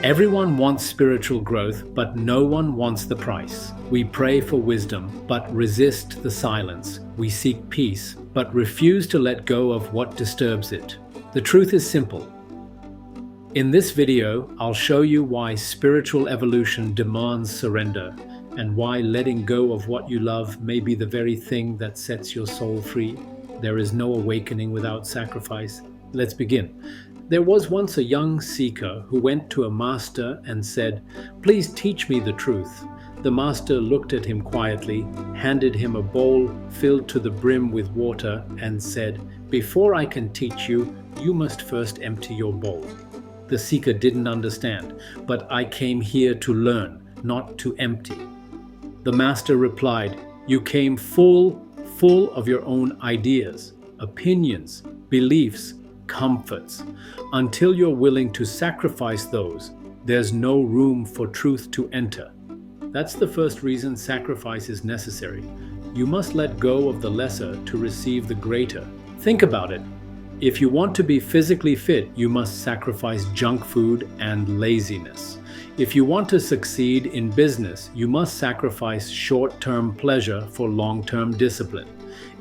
Everyone wants spiritual growth, but no one wants the price. We pray for wisdom, but resist the silence. We seek peace, but refuse to let go of what disturbs it. The truth is simple. In this video, I'll show you why spiritual evolution demands surrender, and why letting go of what you love may be the very thing that sets your soul free. There is no awakening without sacrifice. Let's begin. There was once a young seeker who went to a master and said, "Please teach me the truth." The master looked at him quietly, handed him a bowl filled to the brim with water, and said, "Before I can teach you, you must first empty your bowl." The seeker didn't understand, "But I came here to learn, not to empty." The master replied, "You came full of your own ideas, opinions, beliefs, comforts. Until you're willing to sacrifice those, there's no room for truth to enter." That's the first reason sacrifice is necessary. You must let go of the lesser to receive the greater. Think about it. If you want to be physically fit, you must sacrifice junk food and laziness. If you want to succeed in business, you must sacrifice short-term pleasure for long-term discipline.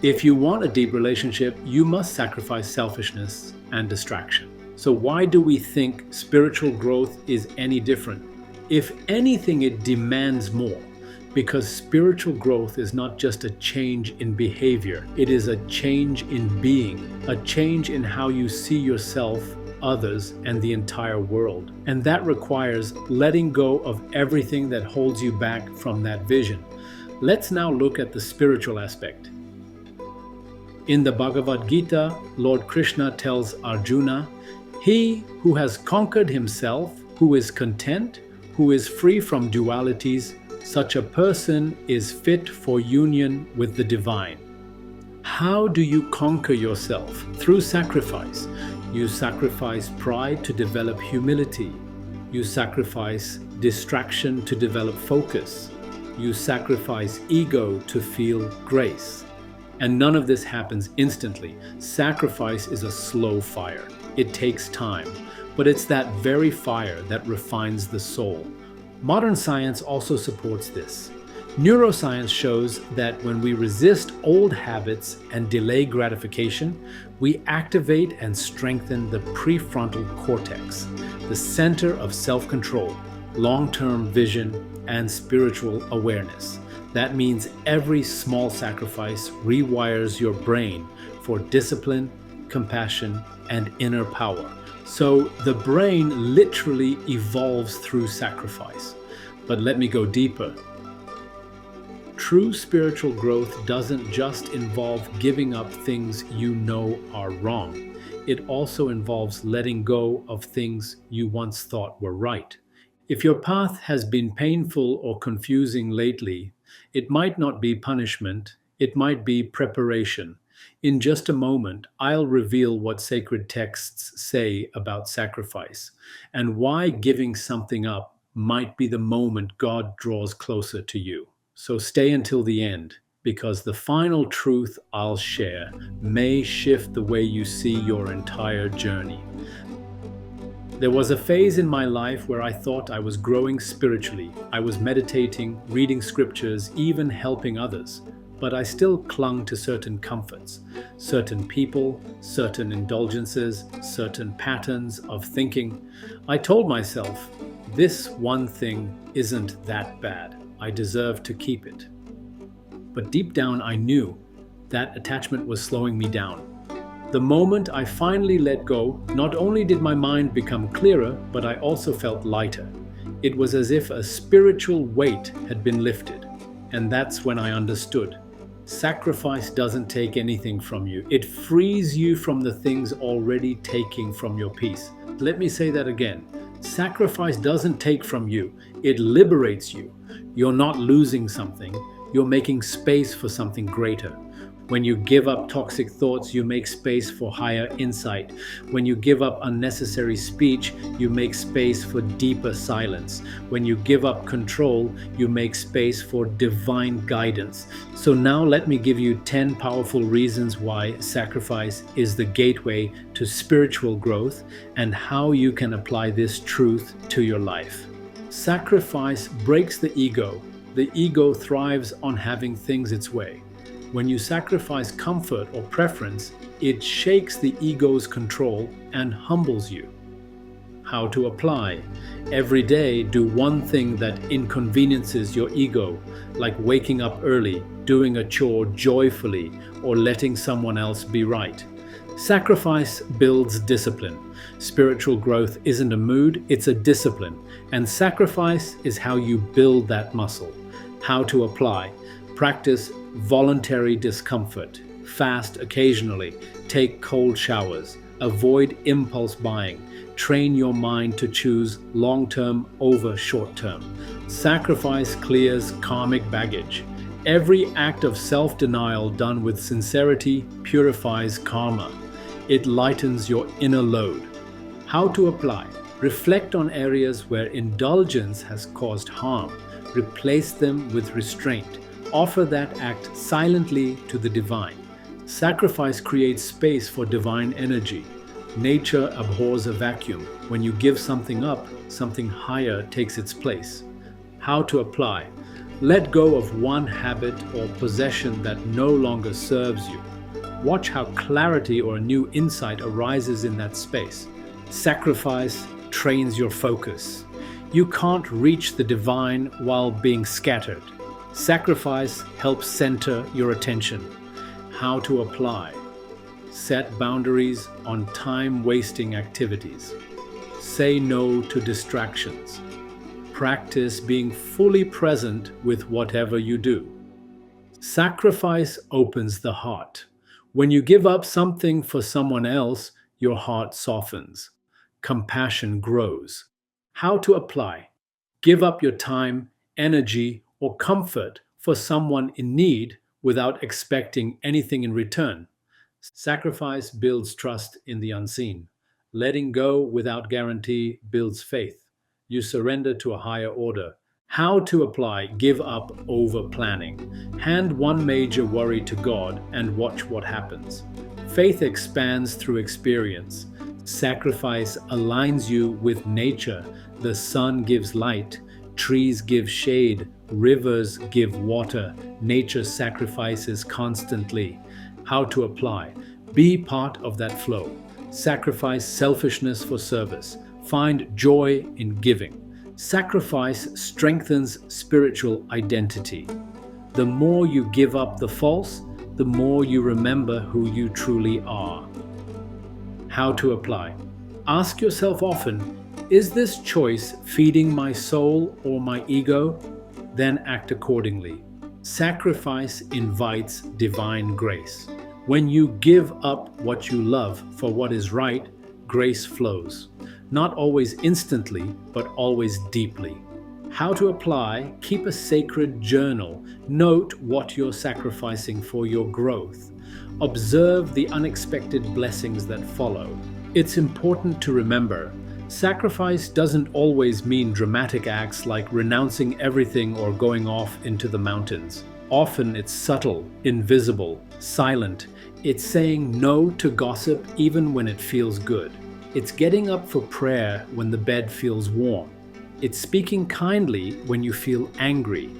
If you want a deep relationship, you must sacrifice selfishness and distraction. So why do we think spiritual growth is any different? If anything, it demands more, because spiritual growth is not just a change in behavior, it is a change in being, a change in how you see yourself, others, and the entire world. And that requires letting go of everything that holds you back from that vision. Let's now look at the spiritual aspect. In the Bhagavad Gita, Lord Krishna tells Arjuna, "He who has conquered himself, who is content, who is free from dualities, such a person is fit for union with the divine." How do you conquer yourself? Through sacrifice. You sacrifice pride to develop humility. You sacrifice distraction to develop focus. You sacrifice ego to feel grace. And none of this happens instantly. Sacrifice is a slow fire. It takes time, but it's that very fire that refines the soul. Modern science also supports this. Neuroscience shows that when we resist old habits and delay gratification, we activate and strengthen the prefrontal cortex, the center of self-control, long-term vision, and spiritual awareness. That means every small sacrifice rewires your brain for discipline, compassion, and inner power. So the brain literally evolves through sacrifice. But let me go deeper. True spiritual growth doesn't just involve giving up things you know are wrong. It also involves letting go of things you once thought were right. If your path has been painful or confusing lately, it might not be punishment, it might be preparation. In just a moment, I'll reveal what sacred texts say about sacrifice and why giving something up might be the moment God draws closer to you. So stay until the end, because the final truth I'll share may shift the way you see your entire journey. There was a phase in my life where I thought I was growing spiritually. I was meditating, reading scriptures, even helping others. But I still clung to certain comforts, certain people, certain indulgences, certain patterns of thinking. I told myself, this one thing isn't that bad. I deserve to keep it. But deep down I knew that attachment was slowing me down. The moment I finally let go, not only did my mind become clearer, but I also felt lighter. It was as if a spiritual weight had been lifted. And that's when I understood. Sacrifice doesn't take anything from you. It frees you from the things already taking from your peace. Let me say that again. Sacrifice doesn't take from you. It liberates you. You're not losing something. You're making space for something greater. When you give up toxic thoughts, you make space for higher insight. When you give up unnecessary speech, you make space for deeper silence. When you give up control, you make space for divine guidance. So now let me give you 10 powerful reasons why sacrifice is the gateway to spiritual growth and how you can apply this truth to your life. Sacrifice breaks the ego. The ego thrives on having things its way. When you sacrifice comfort or preference, it shakes the ego's control and humbles you. How to apply? Every day, do one thing that inconveniences your ego, like waking up early, doing a chore joyfully, or letting someone else be right. Sacrifice builds discipline. Spiritual growth isn't a mood, it's a discipline, and sacrifice is how you build that muscle. How to apply? Practice voluntary discomfort. Fast occasionally. Take cold showers. Avoid impulse buying. Train your mind to choose long-term over short-term. Sacrifice clears karmic baggage. Every act of self-denial done with sincerity purifies karma. It lightens your inner load. How to apply? Reflect on areas where indulgence has caused harm. Replace them with restraint. Offer that act silently to the divine. Sacrifice creates space for divine energy. Nature abhors a vacuum. When you give something up, something higher takes its place. How to apply? Let go of one habit or possession that no longer serves you. Watch how clarity or a new insight arises in that space. Sacrifice trains your focus. You can't reach the divine while being scattered. Sacrifice helps center your attention. How to apply? Set boundaries on time-wasting activities. Say no to distractions. Practice being fully present with whatever you do. Sacrifice opens the heart. When you give up something for someone else, your heart softens. Compassion grows. How to apply? Give up your time, energy, or comfort for someone in need without expecting anything in return. Sacrifice builds trust in the unseen. Letting go without guarantee builds faith. You surrender to a higher order. How to apply? Give up over planning. Hand one major worry to God and watch what happens. Faith expands through experience. Sacrifice aligns you with nature. The sun gives light. Trees give shade. Rivers give water. Nature sacrifices constantly. How to apply? Be part of that flow. Sacrifice selfishness for service. Find joy in giving. Sacrifice strengthens spiritual identity. The more you give up the false, the more you remember who you truly are. How to apply? Ask yourself often, is this choice feeding my soul or my ego? Then act accordingly. Sacrifice invites divine grace. When you give up what you love for what is right, grace flows. Not always instantly, but always deeply. How to apply? Keep a sacred journal. Note what you're sacrificing for your growth. Observe the unexpected blessings that follow. It's important to remember, sacrifice doesn't always mean dramatic acts like renouncing everything or going off into the mountains. Often it's subtle, invisible, silent. It's saying no to gossip even when it feels good. It's getting up for prayer when the bed feels warm. It's speaking kindly when you feel angry.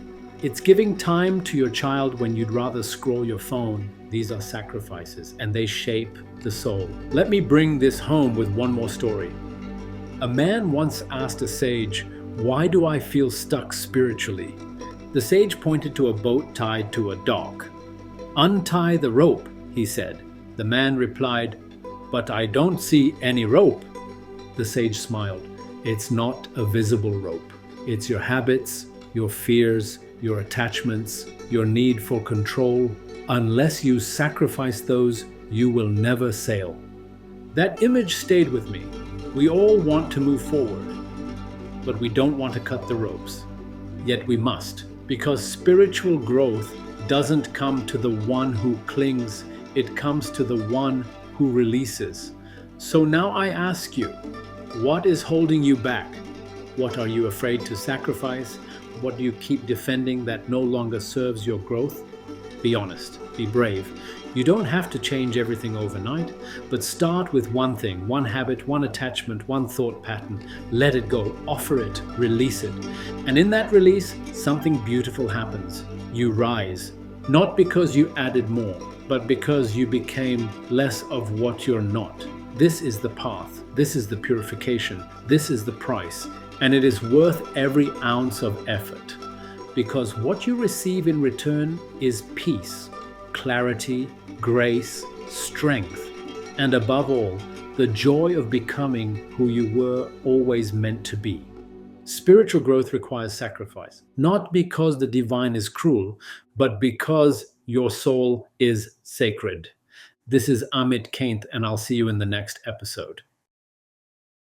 It's giving time to your child when you'd rather scroll your phone. These are sacrifices, and they shape the soul. Let me bring this home with one more story. A man once asked a sage, "Why do I feel stuck spiritually?" The sage pointed to a boat tied to a dock. "Untie the rope," he said. The man replied, "But I don't see any rope." The sage smiled. "It's not a visible rope. It's your habits, your fears, your attachments, your need for control. Unless you sacrifice those, you will never sail." That image stayed with me. We all want to move forward, but we don't want to cut the ropes. Yet we must, because spiritual growth doesn't come to the one who clings, it comes to the one who releases. So now I ask you, what is holding you back? What are you afraid to sacrifice? What do you keep defending that no longer serves your growth? Be honest, be brave. You don't have to change everything overnight, but start with one thing, one habit, one attachment, one thought pattern. Let it go, offer it, release it. And in that release, something beautiful happens. You rise, not because you added more, but because you became less of what you're not. This is the path, this is the purification, this is the price, and it is worth every ounce of effort. Because what you receive in return is peace, clarity, grace, strength, and above all, the joy of becoming who you were always meant to be. Spiritual growth requires sacrifice, not because the divine is cruel, but because your soul is sacred. This is Amit Kainth, and I'll see you in the next episode.